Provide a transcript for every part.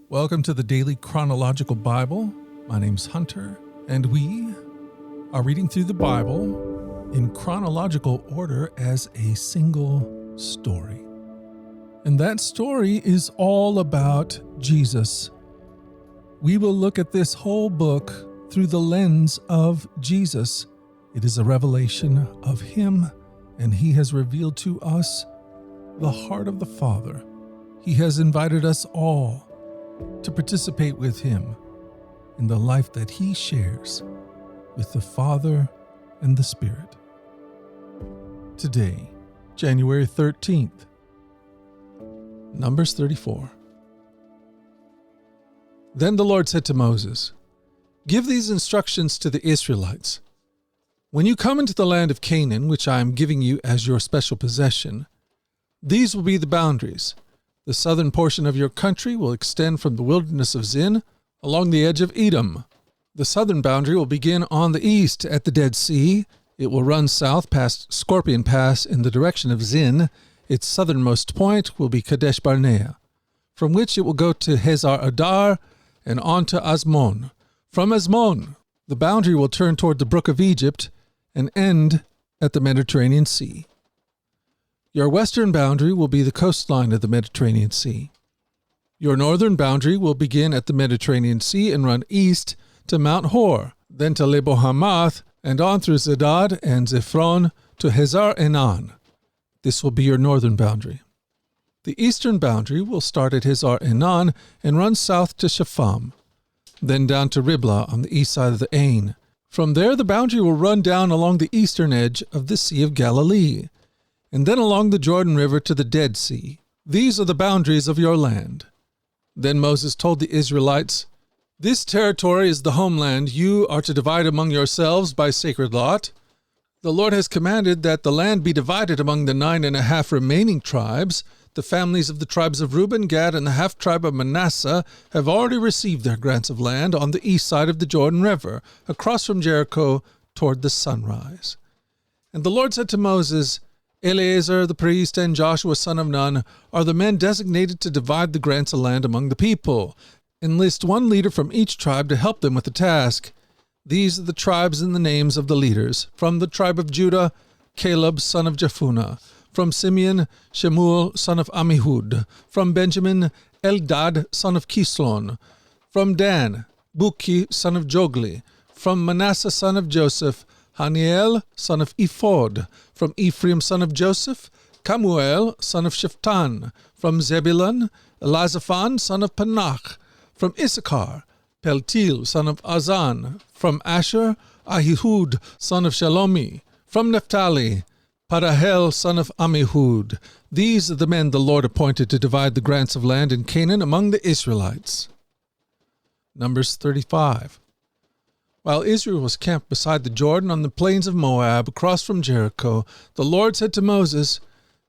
Welcome to the Daily Chronological Bible. My name's Hunter, and we are reading through the Bible in chronological order as a single story. And that story is all about Jesus. We will look at this whole book through the lens of Jesus. It is a revelation of Him, and He has revealed to us the heart of the Father. He has invited us all to participate with Him in the life that He shares with the Father and the Spirit. Today, January 13th, Numbers 34. Then the Lord said to Moses, "Give these instructions to the Israelites. When you come into the land of Canaan, which I am giving you as your special possession, these will be the boundaries. The southern portion of your country will extend from the wilderness of Zin along the edge of Edom. The southern boundary will begin on the east at the Dead Sea. It will run south past Scorpion Pass in the direction of Zin. Its southernmost point will be Kadesh Barnea, from which it will go to Hazar Adar and on to Asmon. From Asmon, the boundary will turn toward the brook of Egypt and end at the Mediterranean Sea. Your western boundary will be the coastline of the Mediterranean Sea. Your northern boundary will begin at the Mediterranean Sea and run east to Mount Hor, then to Lebo Hamath, and on through Zedad and Zephron to Hazar Enan. This will be your northern boundary. The eastern boundary will start at Hazar Enan and run south to Shepham, then down to Riblah on the east side of the Ain. From there, the boundary will run down along the eastern edge of the Sea of Galilee, and then along the Jordan River to the Dead Sea. These are the boundaries of your land." Then Moses told the Israelites, "This territory is the homeland you are to divide among yourselves by sacred lot. The Lord has commanded that the land be divided among the 9.5 remaining tribes. The families of the tribes of Reuben, Gad, and the half-tribe of Manasseh have already received their grants of land on the east side of the Jordan River, across from Jericho toward the sunrise." And the Lord said to Moses, "Eleazar the priest and Joshua son of Nun are the men designated to divide the grants of land among the people. Enlist one leader from each tribe to help them with the task. These are the tribes and the names of the leaders. From the tribe of Judah, Caleb son of Jephunneh. From Simeon, Shemuel son of Ammihud. From Benjamin, Eldad son of Kislon. From Dan, Buki son of Jogli. From Manasseh son of Joseph, Haniel son of Ephod. From Ephraim son of Joseph, Kamuel son of Sheptan. From Zebulun, Elizaphan son of Panach. From Issachar, Peltil son of Azan. From Asher, Ahihud son of Shalomi. From Naphtali, Padahel son of Ammihud. These are the men the Lord appointed to divide the grants of land in Canaan among the Israelites." Numbers 35. While Israel was camped beside the Jordan on the plains of Moab, across from Jericho, the Lord said to Moses,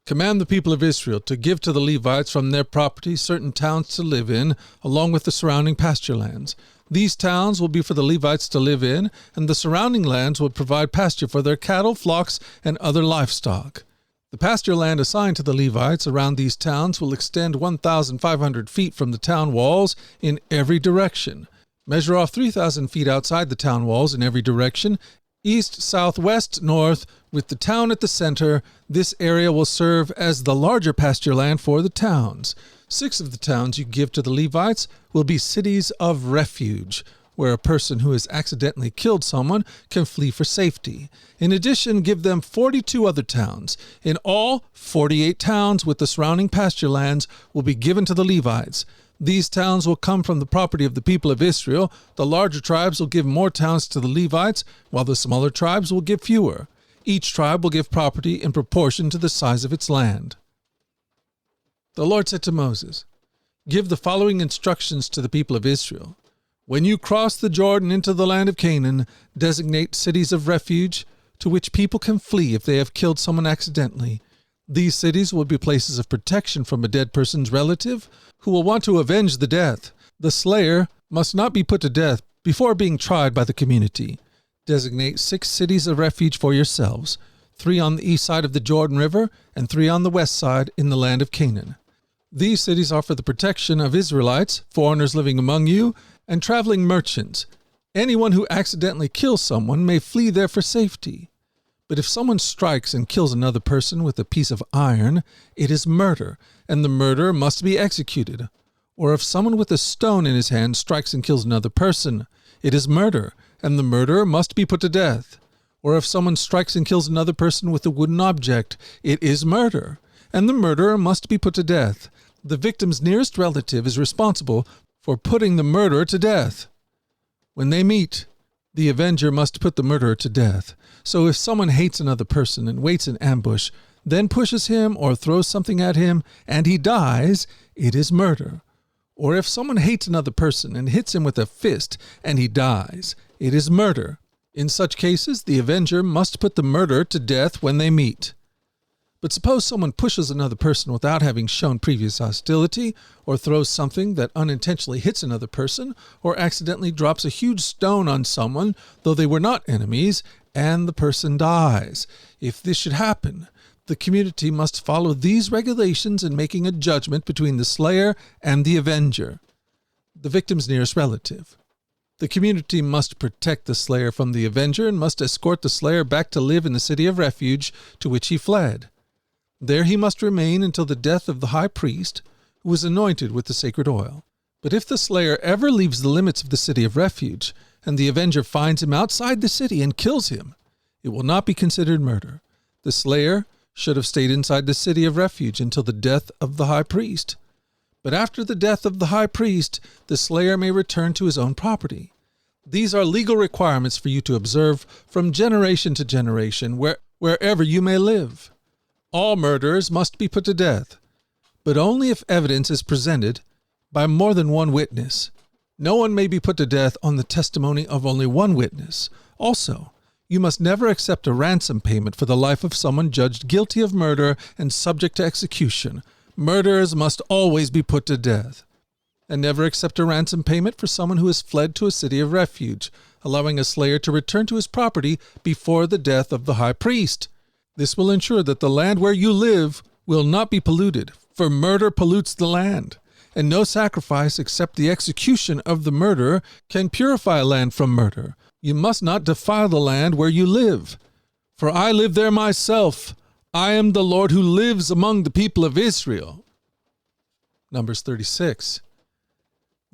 "Command the people of Israel to give to the Levites from their property certain towns to live in, along with the surrounding pasture lands. These towns will be for the Levites to live in, and the surrounding lands will provide pasture for their cattle, flocks, and other livestock. The pasture land assigned to the Levites around these towns will extend 1,500 feet from the town walls in every direction. Measure off 3,000 feet outside the town walls in every direction, east, south, west, north, with the town at the center. This area will serve as the larger pasture land for the towns. 6 of the towns you give to the Levites will be cities of refuge, where a person who has accidentally killed someone can flee for safety. In addition, give them 42 other towns. In all, 48 towns with the surrounding pasture lands will be given to the Levites. These towns will come from the property of the people of Israel. The larger tribes will give more towns to the Levites, while the smaller tribes will give fewer. Each tribe will give property in proportion to the size of its land." The Lord said to Moses, "Give the following instructions to the people of Israel. When you cross the Jordan into the land of Canaan, designate cities of refuge to which people can flee if they have killed someone accidentally. These cities will be places of protection from a dead person's relative who will want to avenge the death. The slayer must not be put to death before being tried by the community. Designate 6 cities of refuge for yourselves, 3 on the east side of the Jordan River and 3 on the west side in the land of Canaan. These cities are for the protection of Israelites, foreigners living among you, and traveling merchants. Anyone who accidentally kills someone may flee there for safety. But if someone strikes and kills another person with a piece of iron, it is murder, and the murderer must be executed. Or if someone with a stone in his hand strikes and kills another person, it is murder, and the murderer must be put to death. Or if someone strikes and kills another person with a wooden object, it is murder, and the murderer must be put to death. The victim's nearest relative is responsible for putting the murderer to death. When they meet, the avenger must put the murderer to death. So if someone hates another person and waits in ambush, then pushes him or throws something at him, and he dies, it is murder. Or if someone hates another person and hits him with a fist, and he dies, it is murder. In such cases, the avenger must put the murderer to death when they meet. But suppose someone pushes another person without having shown previous hostility, or throws something that unintentionally hits another person, or accidentally drops a huge stone on someone, though they were not enemies, and the person dies. If this should happen, the community must follow these regulations in making a judgment between the slayer and the avenger, the victim's nearest relative. The community must protect the slayer from the avenger and must escort the slayer back to live in the city of refuge to which he fled. There he must remain until the death of the high priest, who was anointed with the sacred oil. But if the slayer ever leaves the limits of the city of refuge, and the avenger finds him outside the city and kills him, it will not be considered murder. The slayer should have stayed inside the city of refuge until the death of the high priest. But after the death of the high priest, the slayer may return to his own property. These are legal requirements for you to observe from generation to generation, wherever you may live. All murderers must be put to death, but only if evidence is presented by more than one witness. No one may be put to death on the testimony of only one witness. Also, you must never accept a ransom payment for the life of someone judged guilty of murder and subject to execution. Murderers must always be put to death. And never accept a ransom payment for someone who has fled to a city of refuge, allowing a slayer to return to his property before the death of the high priest. This will ensure that the land where you live will not be polluted, for murder pollutes the land, and no sacrifice except the execution of the murderer can purify a land from murder. You must not defile the land where you live, for I live there myself. I am the Lord who lives among the people of Israel. Numbers 36.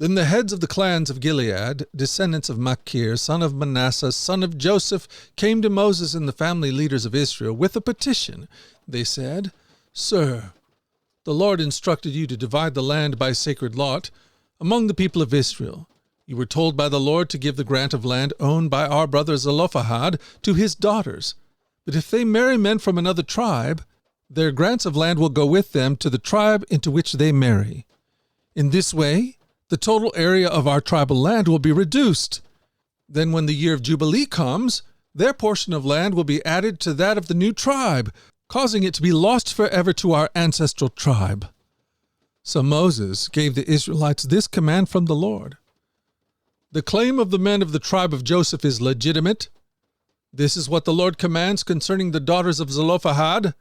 Then the heads of the clans of Gilead, descendants of Machir, son of Manasseh, son of Joseph, came to Moses and the family leaders of Israel with a petition. They said, Sir, the Lord instructed you to divide the land by sacred lot among the people of Israel. You were told by the Lord to give the grant of land owned by our brother Zelophehad to his daughters. But if they marry men from another tribe, their grants of land will go with them to the tribe into which they marry. In this way, the total area of our tribal land will be reduced. Then when the year of Jubilee comes, their portion of land will be added to that of the new tribe, causing it to be lost forever to our ancestral tribe. So Moses gave the Israelites this command from the Lord. The claim of the men of the tribe of Joseph is legitimate. This is what the Lord commands concerning the daughters of Zelophehad.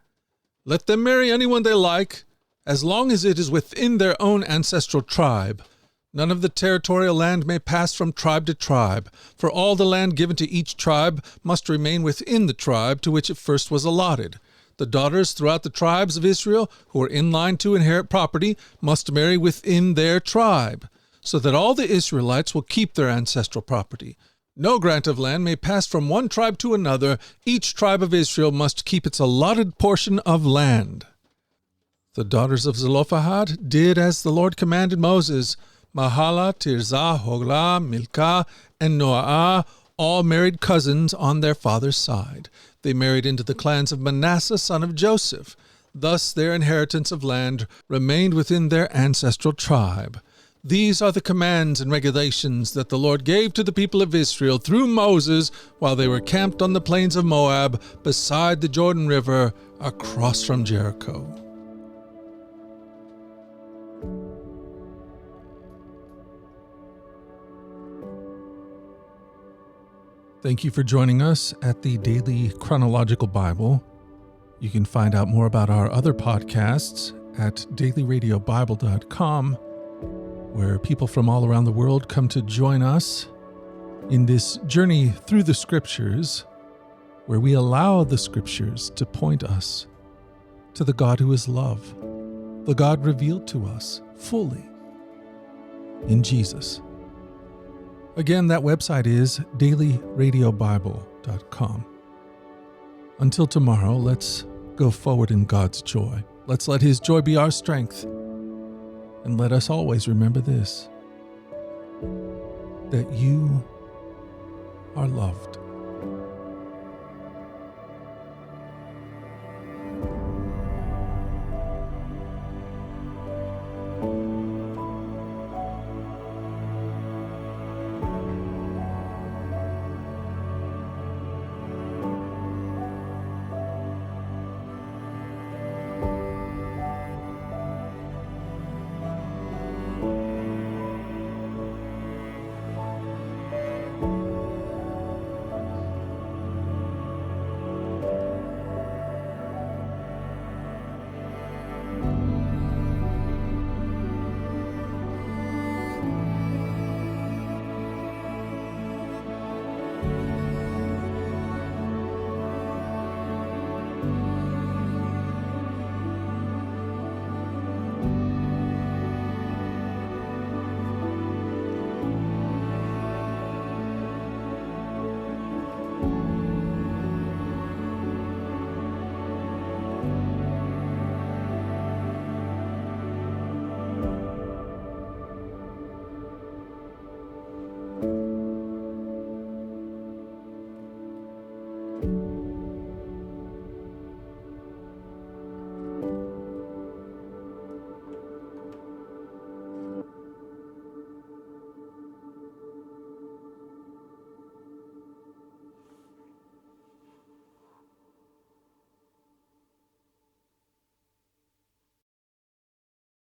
Let them marry anyone they like, as long as it is within their own ancestral tribe. None of the territorial land may pass from tribe to tribe, for all the land given to each tribe must remain within the tribe to which it first was allotted. The daughters throughout the tribes of Israel who are in line to inherit property must marry within their tribe, so that all the Israelites will keep their ancestral property. No grant of land may pass from one tribe to another. Each tribe of Israel must keep its allotted portion of land. The daughters of Zelophehad did as the Lord commanded Moses. Mahala, Tirzah, Hoglah, Milcah, and Noah all married cousins on their father's side. They married into the clans of Manasseh, son of Joseph. Thus their inheritance of land remained within their ancestral tribe. These are the commands and regulations that the Lord gave to the people of Israel through Moses while they were camped on the plains of Moab beside the Jordan River across from Jericho. Thank you for joining us at the Daily Chronological Bible. You can find out more about our other podcasts at dailyradiobible.com, where people from all around the world come to join us in this journey through the Scriptures, where we allow the Scriptures to point us to the God who is love, the God revealed to us fully in Jesus. Again, that website is dailyradiobible.com. Until tomorrow, let's go forward in God's joy. Let's let His joy be our strength. And let us always remember this, that you are loved.